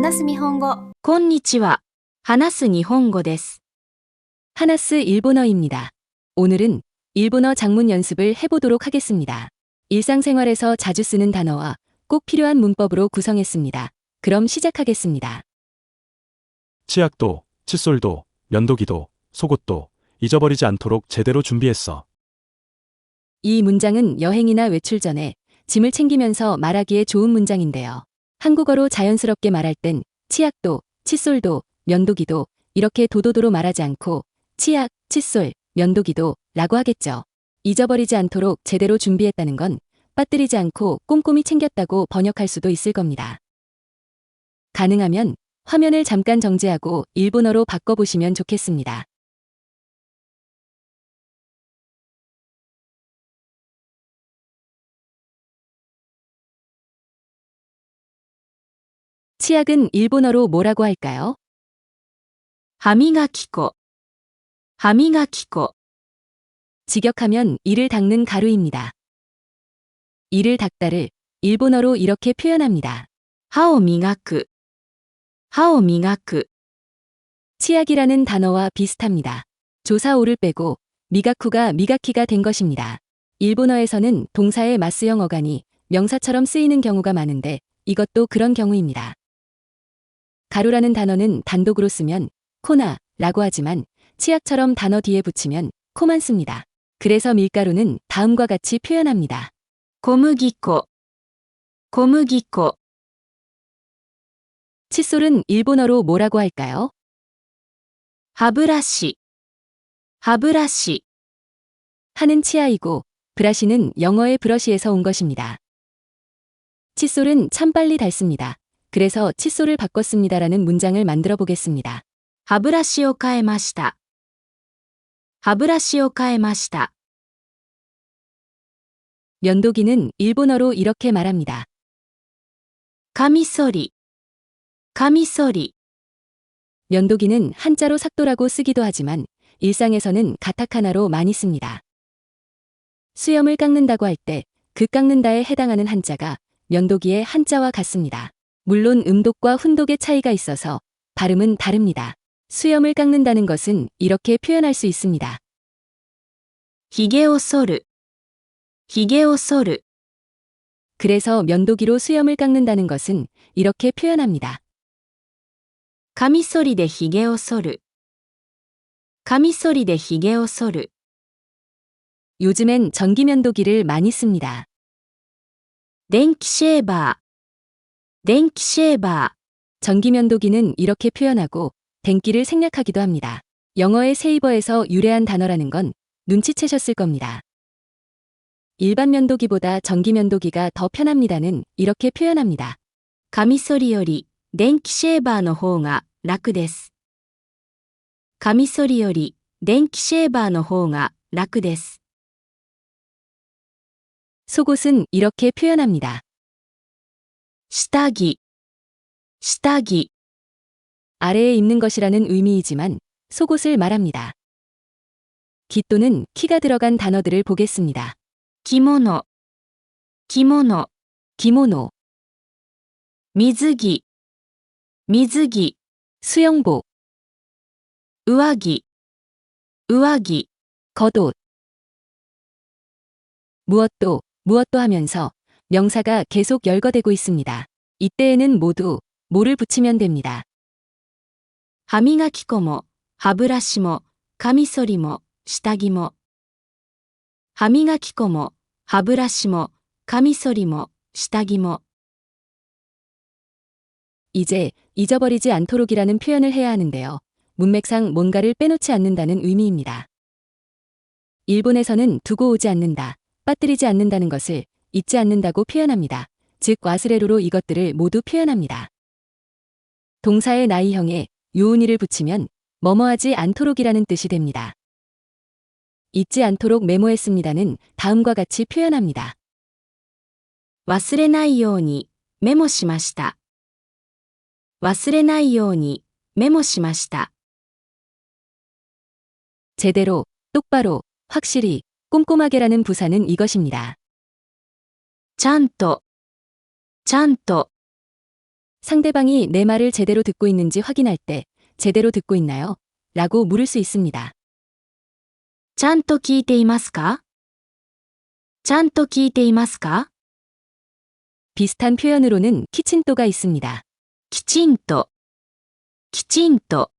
話す日本語。こんにちは。話す日本語です。하나스 일본어입니다. 오늘은 일본어 작문 연습을 해보도록 하겠습니다. 일상생활에서 자주 쓰는 단어와 꼭 필요한 문법으로 구성했습니다. 그럼 시작하겠습니다. 치약도, 칫솔도, 면도기도, 속옷도 잊어버리지 않도록 제대로 준비했어. 이 문장은 여행이나 외출 전에 짐을 챙기면서 말하기에 좋은 문장인데요. 한국어로 자연스럽게 말할 땐 치약도, 칫솔도, 면도기도 이렇게 도도도로 말하지 않고 치약, 칫솔, 면도기도 라고 하겠죠. 잊어버리지 않도록 제대로 준비했다는 건 빠뜨리지 않고 꼼꼼히 챙겼다고 번역할 수도 있을 겁니다. 가능하면 화면을 잠깐 정지하고 일본어로 바꿔보시면 좋겠습니다. 치약은 일본어로 뭐라고 할까요? 歯磨き粉。歯磨き粉。 직역하면 이를 닦는 가루입니다. 이를 닦다를 일본어로 이렇게 표현합니다. 歯を磨く。歯を磨く。 치약이라는 단어와 비슷합니다. 조사 오를 빼고 미가쿠가 미가키가 된 것입니다. 일본어에서는 동사의 마스형 어간이 명사처럼 쓰이는 경우가 많은데 이것도 그런 경우입니다. 가루라는 단어는 단독으로 쓰면 코나 라고 하지만 치약처럼 단어 뒤에 붙이면 코만 씁니다. 그래서 밀가루는 다음과 같이 표현합니다. 小麦粉。小麦粉。 칫솔은 일본어로 뭐라고 할까요? 歯ブラシ。歯ブラシ。 하는 치아이고 브라시는 영어의 브러시에서 온 것입니다. 칫솔은 참 빨리 닳습니다. 그래서 칫솔을 바꿨습니다라는 문장을 만들어 보겠습니다. 歯ブラシを変えました。歯ブラシを変えました。 면도기는 일본어로 이렇게 말합니다. カミソリ。カミソリ。 면도기는 한자로 삭도라고 쓰기도 하지만 일상에서는 가타카나로 많이 씁니다. 수염을 깎는다고 할 때 그 깎는다에 해당하는 한자가 면도기의 한자와 같습니다. 물론 음독과 훈독의 차이가 있어서 발음은 다릅니다. 수염을 깎는다는 것은 이렇게 표현할 수 있습니다. ひげを剃る。ひげを剃る。 그래서 면도기로 수염을 깎는다는 것은 이렇게 표현합니다. カミソリでひげを剃る。カミソリでひげを剃る。 요즘엔 전기 면도기를 많이 씁니다. 電気シェーバー。電気シェーバー。 전기 면도기는 이렇게 표현하고電気를 생략하기도 합니다. 영어의 세이버에서 유래한 단어라는 건 눈치채셨을 겁니다. 일반 면도기보다 전기 면도기가 더 편합니다는 이렇게 표현합니다. カミソリより電気シェーバーの方が楽です。カミソリより電気シェーバーの方が楽です。 속옷은 이렇게 표현합니다. 下着。下着。 아래에 입는 것이라는 의미이지만 속옷을 말합니다. 깃도는 키가 들어간 단어들을 보겠습니다. 着物。着物。 기모노, 水着。水着。 수영복, 上着。上着。 겉옷. 무엇도 하면서 명사가 계속 열거되고 있습니다. 이때에는 모두 모를 붙이면 됩니다. 歯磨き粉も、歯ブラシも、カミソリも、下着も。歯磨き粉も、歯ブラシも、カミソリも、下着も。 이제 잊어버리지 않도록이라는 표현을 해야 하는데요. 문맥상 뭔가를 빼놓지 않는다는 의미입니다. 일본에서는 두고 오지 않는다, 빠뜨리지 않는다는 것을 잊지 않는다고 표현합니다. 즉 와스레로로 이것들을 모두 표현합니다. 동사의 나이형에 요운이를 붙이면 뭐뭐하지 않도록이라는 뜻이 됩니다. 잊지 않도록 메모했습니다는 다음과 같이 표현합니다. 忘れないようにメモしました。忘れないようにメモしました。 제대로, 똑바로, 확실히, 꼼꼼하게라는 부사는 이것입니다. ちゃんと。ちゃんと。 상대방이 내 말을 제대로 듣고 있는지 확인할 때 제대로 듣고 있나요? 라고 물을 수 있습니다. ちゃんと聞いていますかちゃんと聞いていますか 비슷한 표현으로는 키친또가 있습니다. きちんと、きちんと、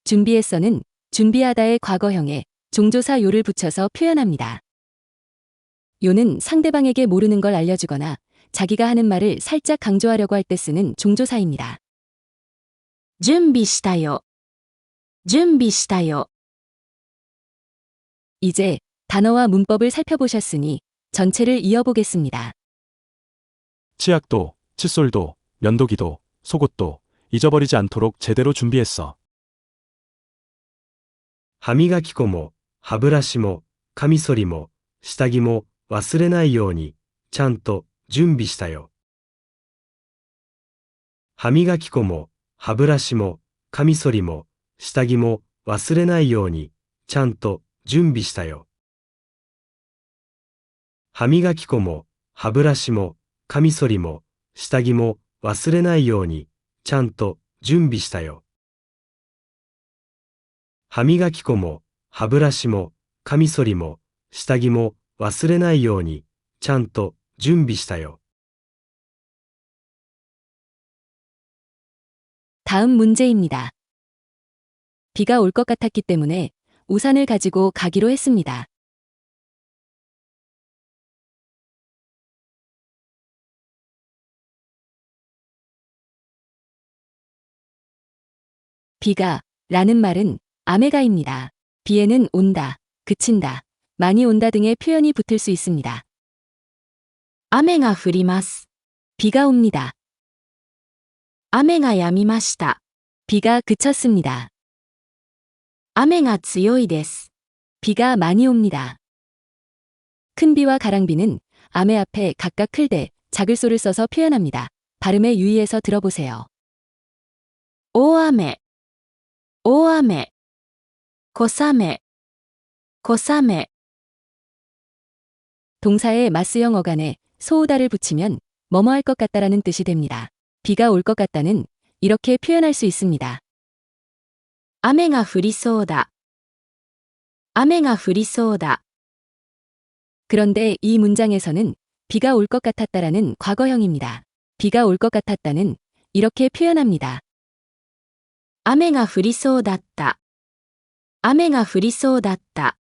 준비했어는 준비하다의 과거형에 종조사 요를 붙여서 표현합니다. 요는 상대방에게 모르는 걸 알려주거나 자기가 하는 말을 살짝 강조하려고 할 때 쓰는 종조사입니다. 準備したよ。準備したよ。 이제 단어와 문법을 살펴보셨으니 전체를 이어보겠습니다. 치약도, 칫솔도, 면도기도, 속옷도 잊어버리지 않도록 제대로 준비했어. 歯磨き粉も、歯ブラシも、カミソリも、下着も忘れないように、ちゃんと準備したよ。歯磨き粉も、歯ブラシも、カミソリも、下着も忘れないように、ちゃんと準備したよ。歯磨き粉も、歯ブラシも、カミソリも、下着も忘れないように、ちゃんと準備したよ。歯磨き粉も、歯ブラシも、カミソリも、下着も忘れないように、ちゃんと準備したよ。 다음 문제입니다. 비가 올 것 같았기 때문에 우산을 가지고 가기로 했습니다. 비가 라는 말은 아메가입니다. 비에는 온다, 그친다, 많이 온다 등의 표현이 붙을 수 있습니다. 雨が降ります。 비가 옵니다. 雨が止みました。 비가 그쳤습니다. 雨が強いです。 비가 많이 옵니다. 큰 비와 가랑비는 아메 앞에 각각 클대, 작을소를 써서 표현합니다. 발음에 유의해서 들어보세요. 大雨、大雨、小雨、小雨。 동사의 마스형 어간에 소우다를 붙이면 뭐뭐 할 것 같다라는 뜻이 됩니다. 비가 올 것 같다는 이렇게 표현할 수 있습니다. 雨が降りそうだ。雨が降りそうだ。 그런데 이 문장에서는 비가 올 것 같았다라는 과거형입니다. 비가 올 것 같았다는 이렇게 표현합니다. 雨が降りそうだった。雨が降りそうだった。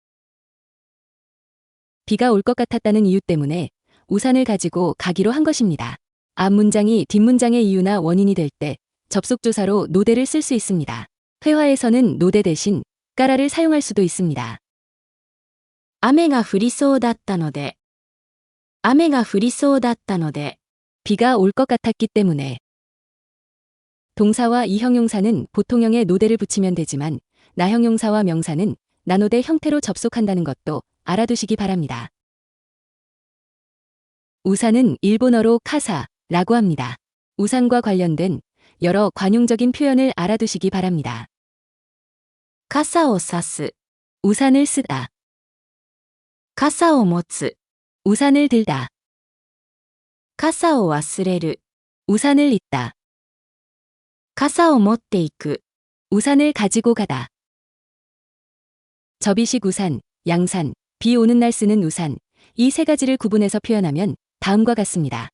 비가 올 것 같았다는 이유 때문에 우산을 가지고 가기로 한 것입니다. 앞 문장이 뒷문장의 이유나 원인이 될 때 접속조사로 노대를 쓸 수 있습니다. 회화에서는 노대 대신 까라를 사용할 수도 있습니다. 雨が降りそうだったので。雨が降りそうだったので。 비가 올 것 같았기 때문에. 동사와 이형용사는 보통형에 노대를 붙이면 되지만 나형용사와 명사는 나노대 형태로 접속한다는 것도 알아두시기 바랍니다. 우산은 일본어로 카사라고 합니다. 우산과 관련된 여러 관용적인 표현을 알아두시기 바랍니다. 傘を差す。 우산을 쓰다, 傘を持つ。 우산을 들다, 傘を忘れる。 우산을 잊다, 傘を持っていく。 우산을 가지고 가다. 접이식 우산, 양산, 비 오는 날 쓰는 우산, 이 세 가지를 구분해서 표현하면 다음과 같습니다.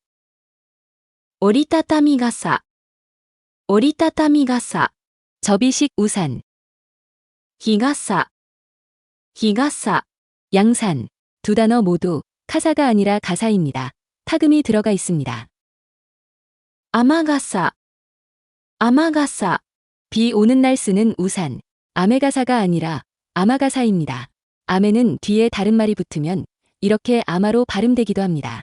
折りたたみ傘。折りたたみ傘。 접이식 우산, 日傘。日傘。 양산, 두 단어 모두 카사가 아니라 가사입니다. 타금이 들어가 있습니다. 雨傘。雨傘。 비 오는 날 쓰는 우산, 아메가사가 아니라 아마가사입니다. 아메는 뒤에 다른 말이 붙으면 이렇게 아마로 발음되기도 합니다.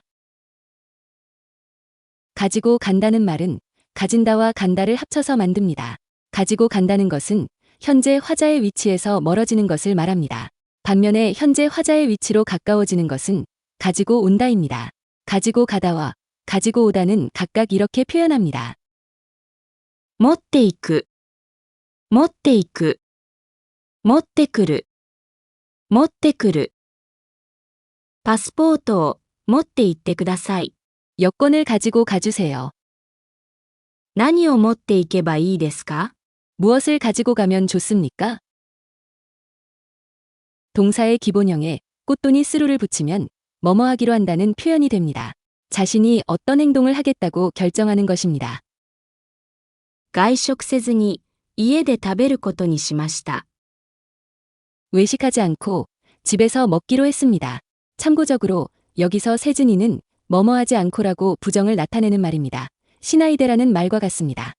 가지고 간다는 말은 가진다와 간다를 합쳐서 만듭니다. 가지고 간다는 것은 현재 화자의 위치에서 멀어지는 것을 말합니다. 반면에 현재 화자의 위치로 가까워지는 것은 가지고 온다입니다. 가지고 가다와 가지고 오다는 각각 이렇게 표현합니다. 持っていく。持っていく。持ってくる。持ってくる。パスポートを持って行ってください。 여권을 가지고 가주세요. 何を持っていけばいいですか？ 무엇을 가지고 가면 좋습니까? 동사의 기본형에 꽃돈이 스루를 붙이면 뭐뭐 하기로 한다는 표현이 됩니다. 자신이 어떤 행동을 하겠다고 결정하는 것입니다. 外食せずに家で食べることにしました。 외식하지 않고 집에서 먹기로 했습니다. 참고적으로 여기서 세즈니는 뭐뭐하지 않고라고 부정을 나타내는 말입니다. 시나이데라는 말과 같습니다.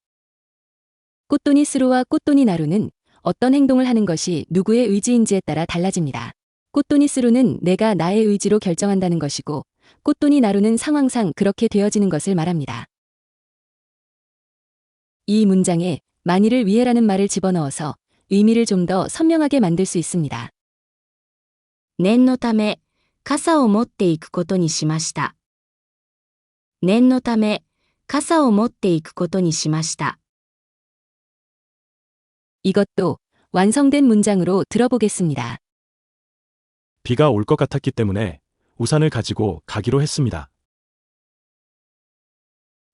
꽃돈이 스루와 꽃돈이 나루는 어떤 행동을 하는 것이 누구의 의지인지에 따라 달라집니다. 꽃돈이 스루는 내가 나의 의지로 결정한다는 것이고 꽃돈이 나루는 상황상 그렇게 되어지는 것을 말합니다. 이 문장에 만일을 위해라는 말을 집어넣어서 의미를 좀 더 선명하게 만들 수 있습니다. 念のため、傘を持っていくことにしました。念のため、傘を持っていくことにしました。 이것도 완성된 문장으로 들어보겠습니다. 비가 올 것 같았기 때문에 우산을 가지고 가기로 했습니다.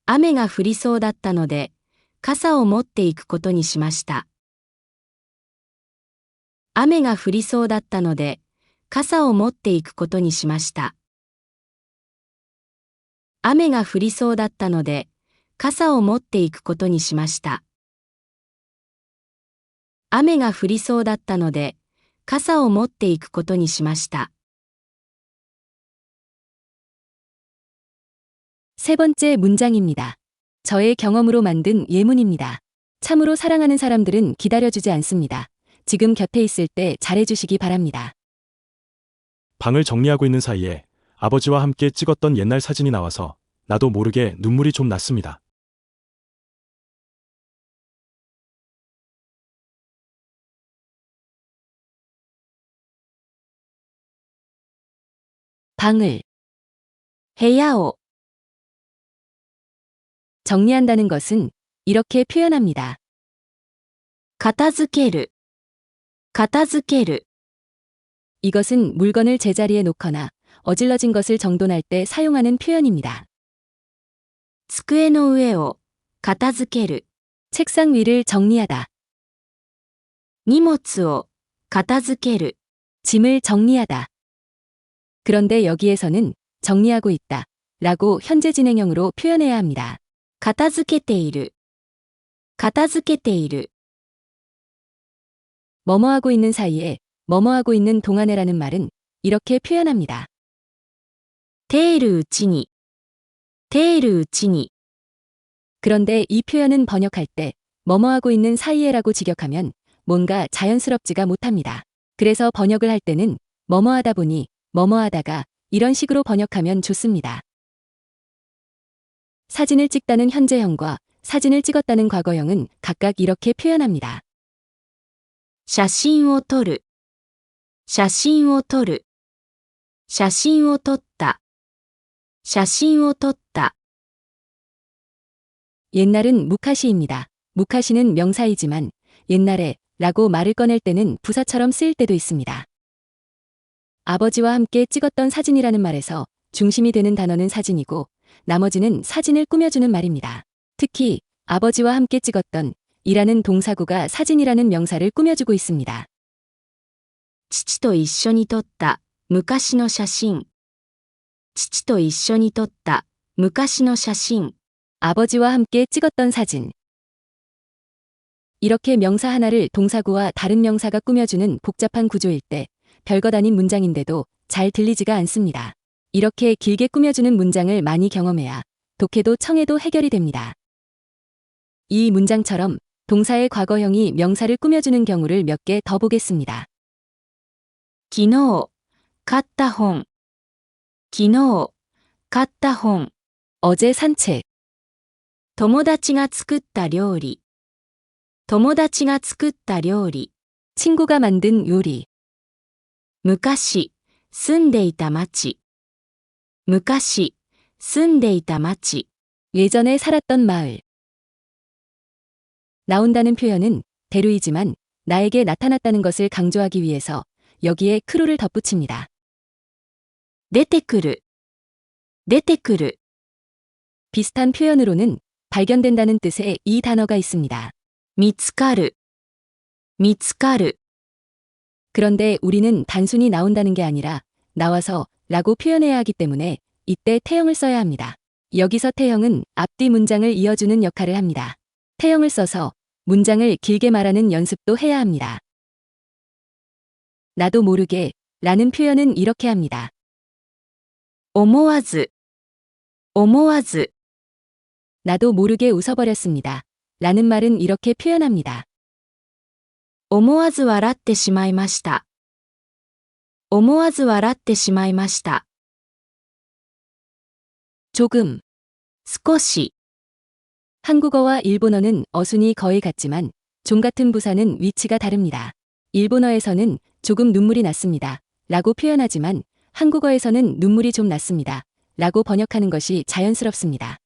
雨が降りそうだったので、傘を持っていくことにしました。雨が降りそうだったので、傘を持っていくことにしました。雨が降りそうだったので、傘を持っていくことにしました。雨が降りそうだったので、傘を持っていくことにしました。 세 번째 문장입니다. 저의 경험으로 만든 예문입니다. 참으로 사랑하는 사람들은 기다려주지 않습니다. 지금 곁에 있을 때 잘해주시기 바랍니다. 방을 정리하고 있는 사이에 아버지와 함께 찍었던 옛날 사진이 나와서 나도 모르게 눈물이 좀 났습니다. 방을 部屋を 정리한다는 것은 이렇게 표현합니다. 片付ける。片付ける。 이것은 물건을 제자리에 놓거나 어질러진 것을 정돈할 때 사용하는 표현입니다. 机の上を片付ける。 책상 위를 정리하다, 荷物を片付ける。 짐을 정리하다. 그런데 여기에서는 정리하고 있다 라고 현재 진행형으로 표현해야 합니다. 片付けている。片付けている。 뭐뭐 하고 있는 사이에 뭐뭐 하고 있는 동안에라는 말은 이렇게 표현합니다. ているうちに。ているうちに。 그런데 이 표현은 번역할 때 뭐뭐 하고 있는 사이에라고 직역하면 뭔가 자연스럽지가 못합니다. 그래서 번역을 할 때는 뭐뭐 하다 보니 뭐뭐 하다가 이런 식으로 번역하면 좋습니다. 사진을 찍다는 현재형과 사진을 찍었다는 과거형은 각각 이렇게 표현합니다. 写真を撮る。写真を撮る。写真を撮った。写真を撮った。 옛날은 무카시입니다. 무카시는 명사이지만 옛날에 라고 말을 꺼낼 때는 부사처럼 쓰일 때도 있습니다. 아버지와 함께 찍었던 사진이라는 말에서 중심이 되는 단어는 사진이고 나머지는 사진을 꾸며주는 말입니다. 특히 아버지와 함께 찍었던 이라는 동사구가 사진이라는 명사를 꾸며주고 있습니다. 父と一緒に撮った昔の写真。父と一緒に撮った昔の写真。 아버지와 함께 찍었던 사진. 이렇게 명사 하나를 동사구와 다른 명사가 꾸며주는 복잡한 구조일 때 별것 아닌 문장인데도 잘 들리지가 않습니다. 이렇게 길게 꾸며주는 문장을 많이 경험해야 독해도 청해도 해결이 됩니다. 이 문장처럼 동사의 과거형이 명사를 꾸며주는 경우를 몇 개 더 보겠습니다. 昨日、買った本。昨日、買った本。 어제 산책, 友達が作った料理。友達が作った料理。 친구가 만든 요리, 昔、住んでいた町。昔、住んでいた町。 예전에 살았던 마을. 나온다는 표현은 대류이지만 나에게 나타났다는 것을 강조하기 위해서 여기에 크루를 덧붙입니다. 出てくる。出てくる。 비슷한 표현으로는 발견된다는 뜻의 이 단어가 있습니다. 見つかる、見つかる。 그런데 우리는 단순히 나온다는 게 아니라 나와서 라고 표현해야 하기 때문에 이때 태형을 써야 합니다. 여기서 태형은 앞뒤 문장을 이어주는 역할을 합니다. 태형을 써서 문장을 길게 말하는 연습도 해야 합니다. 나도 모르게 라는 표현은 이렇게 합니다. 思わず、思わず。 나도 모르게 웃어버렸습니다. 라는 말은 이렇게 표현합니다. 思わず笑ってしまいました。思わず笑ってしまいました。 조금, 少し、 한국어와 일본어는 어순이 거의 같지만 종 같은 부사는 위치가 다릅니다. 일본어에서는 조금 눈물이 났습니다. 라고 표현하지만 한국어에서는 눈물이 좀 났습니다. 라고 번역하는 것이 자연스럽습니다.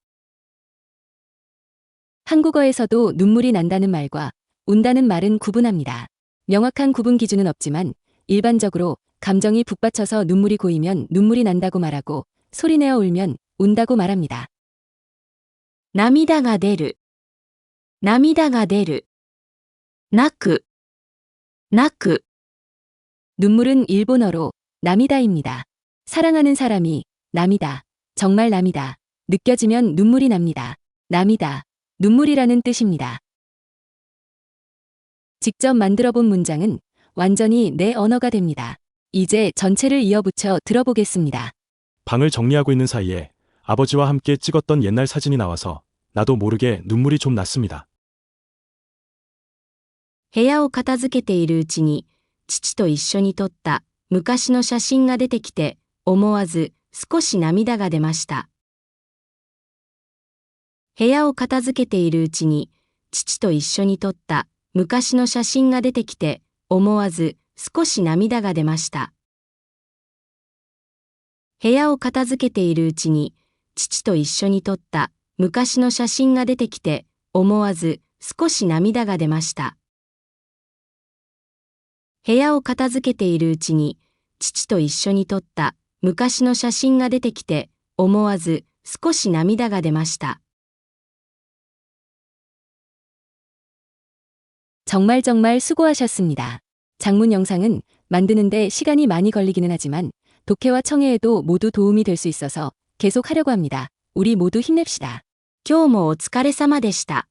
한국어에서도 눈물이 난다는 말과 운다는 말은 구분합니다. 명확한 구분 기준은 없지만 일반적으로 감정이 북받쳐서 눈물이 고이면 눈물이 난다고 말하고 소리내어 울면 운다고 말합니다. 涙が出る、涙が出る。泣く、泣く。 눈물은 일본어로 나미다입니다. 사랑하는 사람이 남이다, 정말 남이다, 느껴지면 눈물이 납니다. 남이다, 눈물이라는 뜻입니다. 직접 만들어 본 문장은 완전히 내 언어가 됩니다. 이제 전체를 이어붙여 들어보겠습니다. 방을 정리하고 있는 사이에 아버지와 함께 찍었던 옛날 사진이 나와서 나도 모르게 눈물이 좀 났습니다. 部屋を片付けているうちに、父と一緒に撮った昔の写真が出てきて、思わず少し涙が出ました。部屋を片付けているうちに、父と一緒に撮った昔の写真が出てきて、思わず少し涙が出ました。部屋を片付けているうちに、父と一緒に撮った昔の写真が出てきて、思わず少し涙が出ました。部屋を片付けているうちに、父と一緒に撮った昔の写真が出てきて、思わず少し涙が出ました。 정말 수고하셨습니다. 장문 영상은 만드는데 시간이 많이 걸리기는 하지만 독해와 청해에도 모두 도움이 될 수 있어서 계속 하려고 합니다. 우리 모두 힘냅시다. 今日もお疲れ様でした。